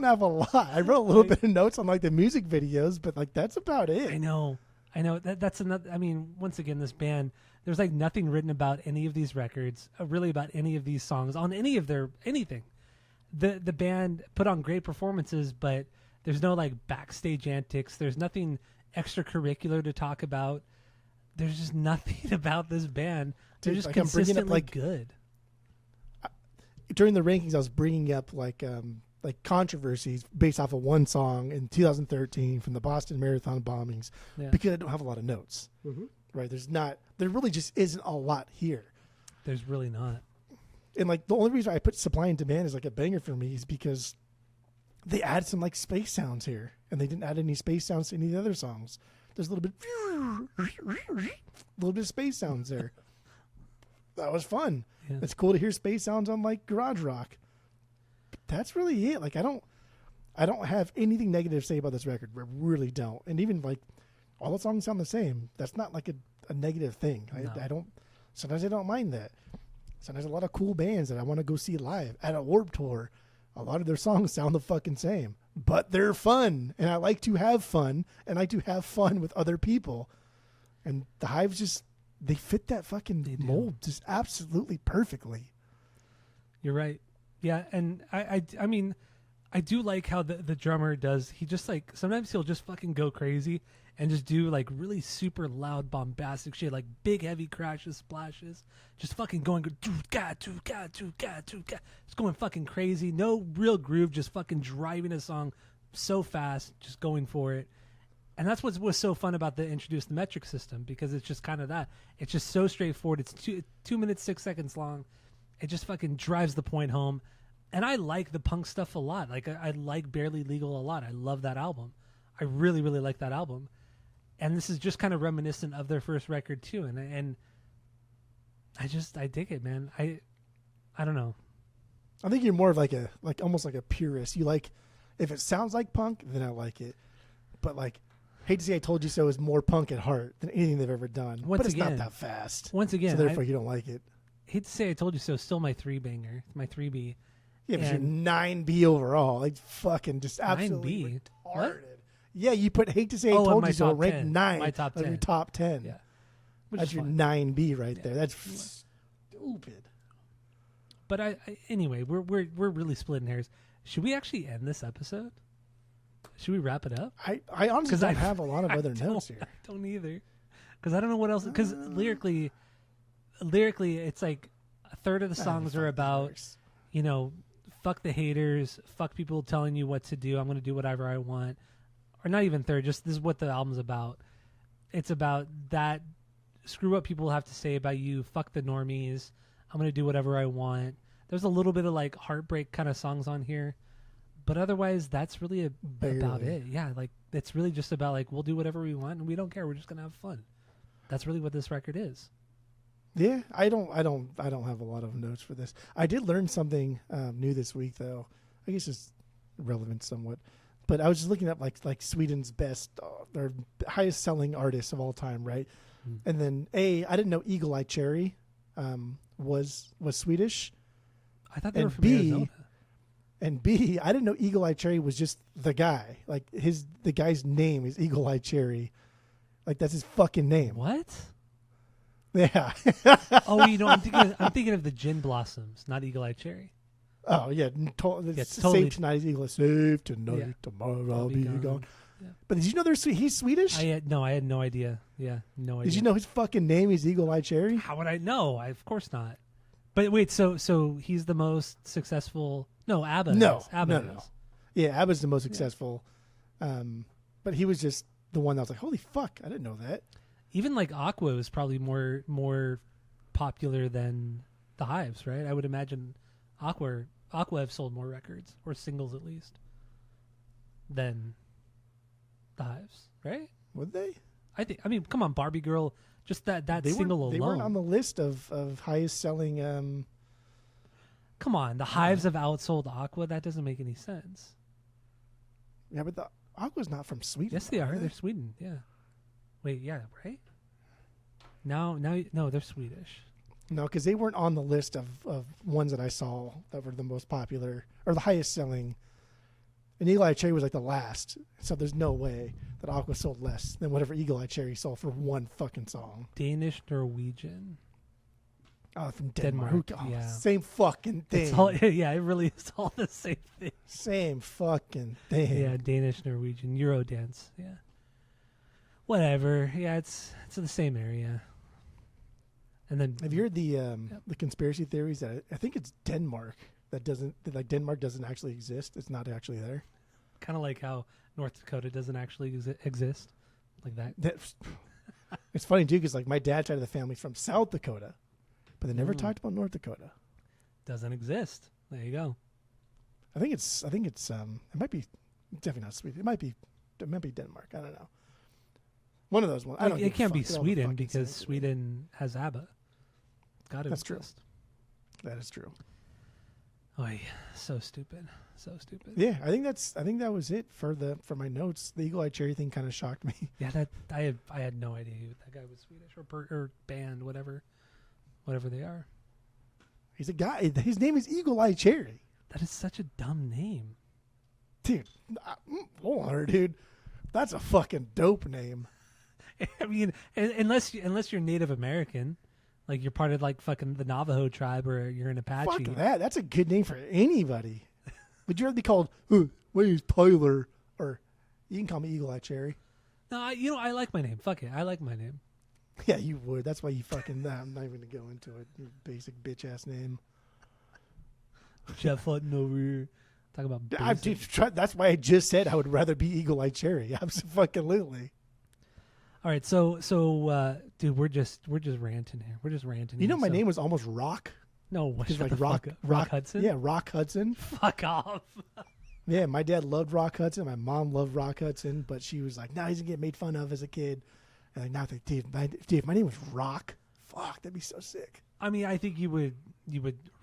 have a lot. I wrote a little bit of notes on like the music videos, but like that's about it. I know. That's another. I mean, once again, this band. There's like nothing written about any of these records, really about any of these songs on any of their anything. The band put on great performances, but there's no like backstage antics. There's nothing extracurricular to talk about. There's just nothing about this band. They're just consistently good. During the rankings, I was bringing up like controversies based off of one song in 2013 from the Boston Marathon bombings, because I don't have a lot of notes. Mm-hmm. Right? There really just isn't a lot here. There's really not. And like the only reason I put "Supply and Demand" is like a banger for me is because they add some like space sounds here, and they didn't add any space sounds to any of the other songs. There's a little bit of space sounds there. That was fun. Yeah. It's cool to hear space sounds on like garage rock. But that's really it. Like I don't have anything negative to say about this record. I really don't. And even like all the songs sound the same. That's not like a negative thing. No. Sometimes I don't mind that. Sometimes a lot of cool bands that I want to go see live at a Warped Tour, a lot of their songs sound the fucking same, but they're fun, and I like to have fun, and I like to have fun with other people. And the Hives they fit that fucking mold just absolutely perfectly. You're right. Yeah, and I mean, I do like how the drummer does. He just like, sometimes he'll just fucking go crazy and just do like really super loud bombastic shit, like big heavy crashes, splashes, just fucking going it's going fucking crazy. No real groove, just fucking driving a song so fast, just going for it. And that's what was so fun about the introduce the metric system, because it's just kind of that. It's just so straightforward. It's 2 minutes 6 seconds long. It just fucking drives the point home. And I like the punk stuff a lot. Like I like Barely Legal a lot. I love that album. I really, really like that album. And this is just kind of reminiscent of their first record too. And I dig it, man. I don't know. I think you're more of like almost like a purist. You like, if it sounds like punk, then I like it. But like, Hate to Say I Told You So is more punk at heart than anything they've ever done. But it's not that fast. Once again, so therefore you don't like it. Hate to Say I Told You So is still my 3 banger. It's my 3B. Yeah, but you're 9B overall. Like fucking just absolutely 9B? retarded. What? Yeah, you put Hate to Say I Told You So ranked 9. My top 10. Your top 10. Yeah. That's your 9B right there. That's stupid. But anyway, we're really splitting hairs. Should we actually end this episode? Should we wrap it up? I honestly don't have a lot of other notes here. I don't either. Because I don't know what else. Because lyrically, it's like a third of the songs are about, fuck the haters, fuck people telling you what to do. I'm going to do whatever I want. Or not even third, just this is what the album's about. It's about that. Screw what people have to say about you. Fuck the normies. I'm gonna do whatever I want. There's a little bit of like heartbreak kind of songs on here, but otherwise that's really about it. Yeah, like it's really just about like we'll do whatever we want and we don't care. We're just gonna have fun. That's really what this record is. Yeah, I don't have a lot of notes for this. I did learn something new this week, though. I guess it's relevant somewhat. But I was just looking at like Sweden's best, their highest selling artists of all time, right? Mm. And then I didn't know Eagle Eye Cherry was Swedish. I thought they were from Arizona. And B, I didn't know Eagle Eye Cherry was just the guy. Like the guy's name is Eagle Eye Cherry. Like that's his fucking name. What? Yeah. Oh, you know, I'm thinking of the Gin Blossoms, not Eagle Eye Cherry. Oh yeah, totally. Save tonight, Eagle. Save tonight, Yeah. tomorrow I'll be gone. Yeah. But did you know he's Swedish? I had no idea. Yeah, no idea. Did you know his fucking name is Eagle Eye Cherry? How would I know? Of course not. But wait, so he's the most successful? No, ABBA. No, is. ABBA no. is. Yeah, ABBA's the most successful. But he was just the one that was like, holy fuck, I didn't know that. Even like Aqua is probably more popular than the Hives, right? I would imagine Aqua have sold more records or singles at least than the Hives, right? Would they? I mean, come on, Barbie Girl, just that single alone. They weren't on the list of highest selling. Come on, the Hives have outsold Aqua. That doesn't make any sense. Yeah, but the Aqua's not from Sweden. Yes, they are. They're Sweden. Yeah. Wait, yeah, right? No, they're Swedish. No, because they weren't on the list of ones that I saw that were the most popular or the highest selling. And Eagle Eye Cherry was like the last. So there's no way that Aqua sold less than whatever Eagle Eye Cherry sold for one fucking song. Danish, Norwegian. Oh, from Denmark. Yeah. Same fucking thing. It's all, yeah, it really is all the same thing. Same fucking thing. Yeah, Danish, Norwegian, Eurodance. Yeah. Whatever. Yeah, it's the same area. And then have you heard the conspiracy theories that I think it's Denmark Denmark doesn't actually exist? It's not actually there. Kind of like how North Dakota doesn't actually exist, like that. It's funny too, because like my dad's side of the family's from South Dakota, but they never talked about North Dakota. Doesn't exist. There you go. I think it's it might be definitely not Sweden. It might be Denmark. I don't know. One of those ones. It can't be Sweden because Sweden has ABBA. Got to That's exist. True. That is true. Oh, yeah. So stupid. So stupid. Yeah, I think that was it for my notes. The Eagle Eye Cherry thing kind of shocked me. Yeah, I had no idea who that guy was Swedish or band, whatever they are. He's a guy. His name is Eagle Eye Cherry. That is such a dumb name, dude. Hold on, dude. That's a fucking dope name. I mean, unless you're Native American, like you're part of like fucking the Navajo tribe or you're an Apache. Fuck that. That's a good name for anybody. Would you rather be called, my name's Tyler, or you can call me Eagle Eye Cherry? No, I like my name. Fuck it. I like my name. Yeah, you would. That's why you fucking, I'm not even going to go into it. Your basic bitch ass name. Jeff Hutton over here. Talk about basic. That's why I just said I would rather be Eagle Eye Cherry. Absolutely. All right, so dude, we're just ranting here. We're just ranting. You know, my name was almost Rock. No, just like Rock Hudson. Yeah, Rock Hudson. Fuck off. Yeah, my dad loved Rock Hudson. My mom loved Rock Hudson, but she was like, "No, he's gonna get made fun of as a kid." And like, now I think, dude, if my name was Rock, fuck, that'd be so sick. I mean, I think you would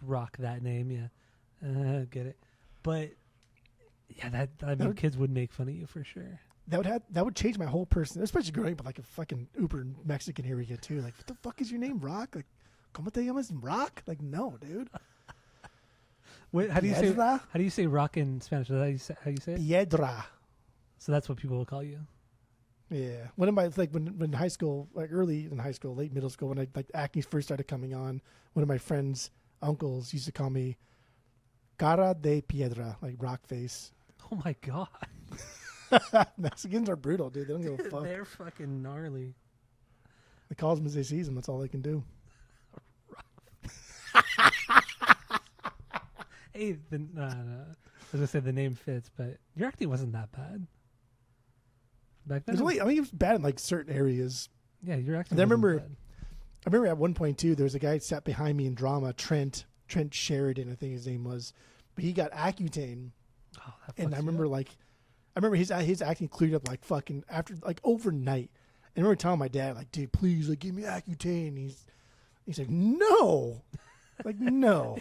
rock that name, yeah. Get it, but yeah, kids would make fun of you for sure. That would change my whole person, especially growing up like a fucking uber Mexican here we get too. Like, what the fuck is your name, Rock? Like, ¿cómo te llamas, Rock? Like, no, dude. Wait, how do you say rock in Spanish? Is that how you say it? Piedra. So that's what people will call you. Yeah. One of my when high school, like early in high school, late middle school, when acne first started coming on, one of my friends' uncles used to call me Cara de Piedra, like rock face. Oh my god. Mexicans are brutal, dude. They don't give a fuck. They're fucking gnarly. They call them as they see them. That's all they can do. Hey, I was gonna say the name fits, but your acting wasn't that bad back then. It was it was bad in like certain areas. Yeah, your acting. I remember bad. I remember at one point too, there was a guy that sat behind me in drama, Trent Sheridan, I think his name was, but he got Accutane, and I remember his acting cleared up like fucking after like overnight. And I remember telling my dad like, dude, please like give me Accutane. He's like, no, like no.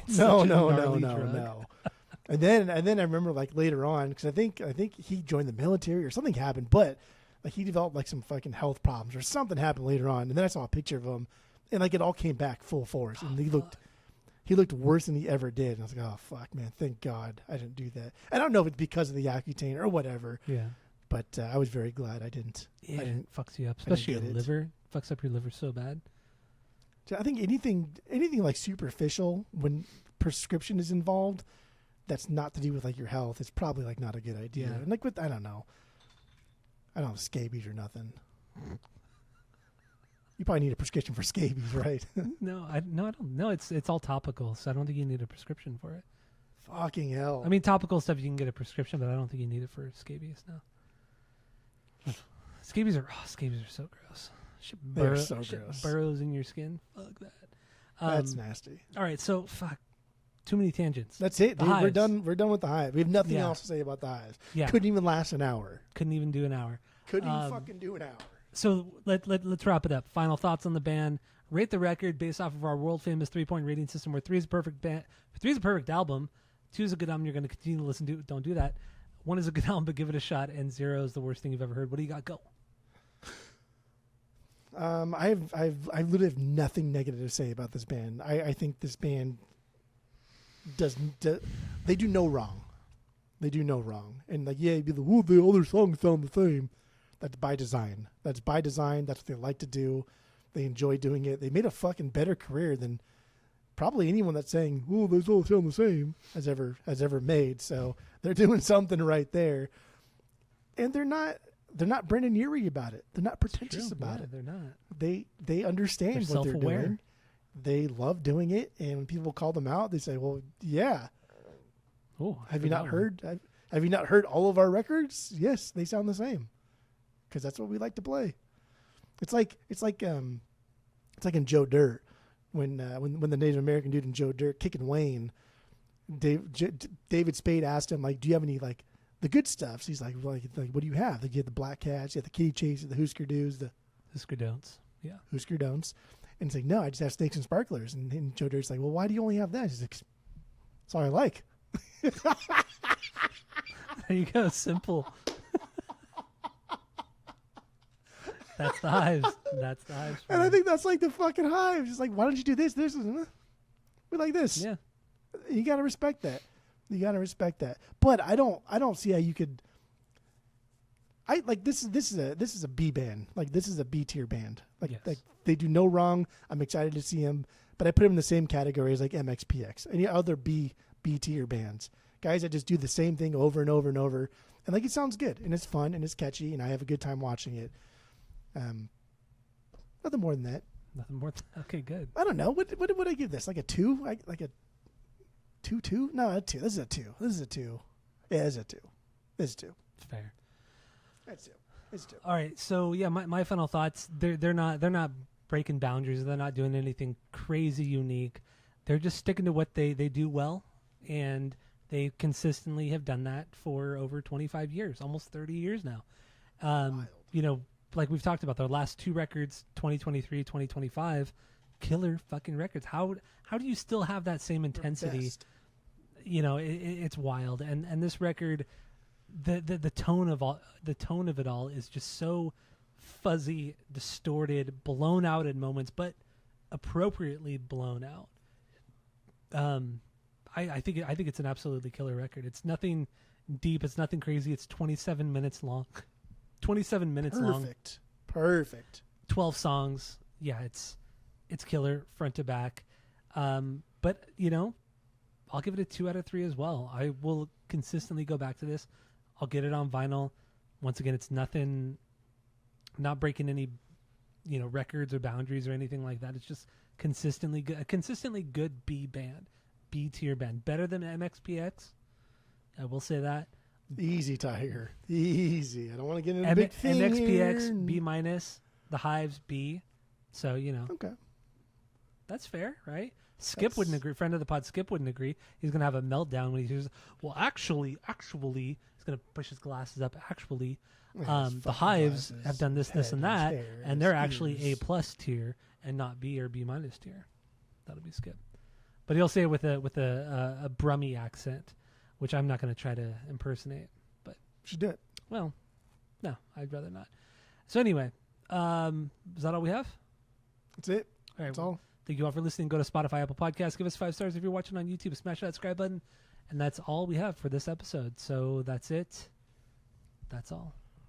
And then I remember like later on, because I think he joined the military or something happened, but like he developed like some fucking health problems or something happened later on. And then I saw a picture of him, and like it all came back full force, and he looked worse than he ever did. And I was like, oh fuck, man, thank God I didn't do that. I don't know if it's because of the Accutane or whatever. Yeah. But I was very glad I didn't. Yeah, it fucks you up, especially your liver. Fucks up your liver so bad. I think anything like superficial when prescription is involved, that's not to do with like your health. It's probably like not a good idea. Yeah. And like I don't have scabies or nothing. You probably need a prescription for scabies, right? No, I don't. No, it's all topical, so I don't think you need a prescription for it. Fucking hell. I mean, topical stuff you can get a prescription, but I don't think you need it for scabies. No. Scabies are so gross. They're so gross. Burrows in your skin. Fuck that. That's nasty. All right, so fuck. Too many tangents. That's it. Dude, we're done. We're done with the Hive. We have nothing else to say about the Hive. Yeah. Couldn't even last an hour. Couldn't even do an hour. Couldn't even fucking do an hour. So let's wrap it up. Final thoughts on the band. Rate the record based off of our world famous 3-point rating system, where 3 is a perfect band. 3 is a perfect album. 2 is a good album you're going to continue to listen to. Don't do that. 1 is a good album, but give it a shot. And 0 is the worst thing you've ever heard. What do you got? Go. I literally have nothing negative to say about this band. I think this band they do no wrong. They do no wrong. And like, yeah, the other songs sound the same. That's by design. That's by design. That's what they like to do. They enjoy doing it. They made a fucking better career than probably anyone that's saying, "Oh, those all sound the same," has ever made. So they're doing something right there. And they're not Brendan Urie about it. They're not pretentious about it. They're not. They understand They're what they're self-aware. doing. They love doing it, and when people call them out, they say, "Well, yeah. Oh, Have you not heard? Have you not heard all of our records? Yes, they sound the same, because that's what we like to play." It's like in Joe Dirt when the Native American dude in Joe Dirt kicking Wayne, David Spade asked him like, "Do you have any like the good stuff?" So he's like, what do you have? Like, you have the Black Cats, you have the Kitty Chase, the Husker Do's, the Husker Don'ts. Yeah. Husker Don'ts. And he's like, "No, I just have Snakes and Sparklers." And Joe Dirt's like, "Well, why do you only have that?" He's like, "That's all I like." There you go. Simple. That's the Hives. That's the Hives. And I think that's like the fucking Hives. It's like, why don't you do this? This is we like this. Yeah. You gotta respect that. You gotta respect that. But I don't see how you could. I like this is a B band. Like, this is a B tier band. Like, Yes. like they do no wrong. I'm excited to see them, but I put them in the same category as like MXPX, any other B tier bands. Guys that just do the same thing over and over and over, and like, it sounds good and it's fun and it's catchy and I have a good time watching it. Nothing more than that. Nothing more. Okay, good. I don't know. What would I give this? Like a 2? Like a 2? No, a 2. This is a 2. This is a 2. Yeah, this is a 2. This is 2. Fair. That's 2. It's 2. All right. So yeah, my final thoughts. They're not breaking boundaries. They're not doing anything crazy unique. They're just sticking to what they do well, and they consistently have done that for over 25 years, almost 30 years now. You know, like we've talked about, their last 2 records, 2023, 2025, killer fucking records. How do you still have that same intensity? You know, it's wild. And this record, the tone of it all is just so fuzzy, distorted, blown out at moments, but appropriately blown out. I think it's an absolutely killer record. It's nothing deep. It's nothing crazy. It's 27 minutes long. 27 minutes long. Perfect. 12 songs. Yeah, it's killer front to back. But you know, I'll give it a 2 out of 3 as well. I will consistently go back to this. I'll get it on vinyl. Once again, it's nothing, not breaking any, you know, records or boundaries or anything like that. It's just consistently good, a consistently good B tier band, better than MXPX. I will say that. Easy, Tiger. Easy. I don't want to get into a big thing MXPX here. B-, the Hives B. So, you know. Okay. That's fair, right? Skip wouldn't agree. Friend of the pod, Skip wouldn't agree. He's going to have a meltdown when he hears, well, actually, he's going to push his glasses up. Actually, the Hives have done this, and that, and they're actually A+ tier and not B or B- tier. That'll be Skip. But he'll say it with a Brummy accent, which I'm not going to try to impersonate. But should do it. Well, no, I'd rather not. So anyway, is that all we have? That's it. All right. That's all. Thank you all for listening. Go to Spotify, Apple Podcasts. Give us 5 stars if you're watching on YouTube. Smash that subscribe button. And that's all we have for this episode. So that's it. That's all.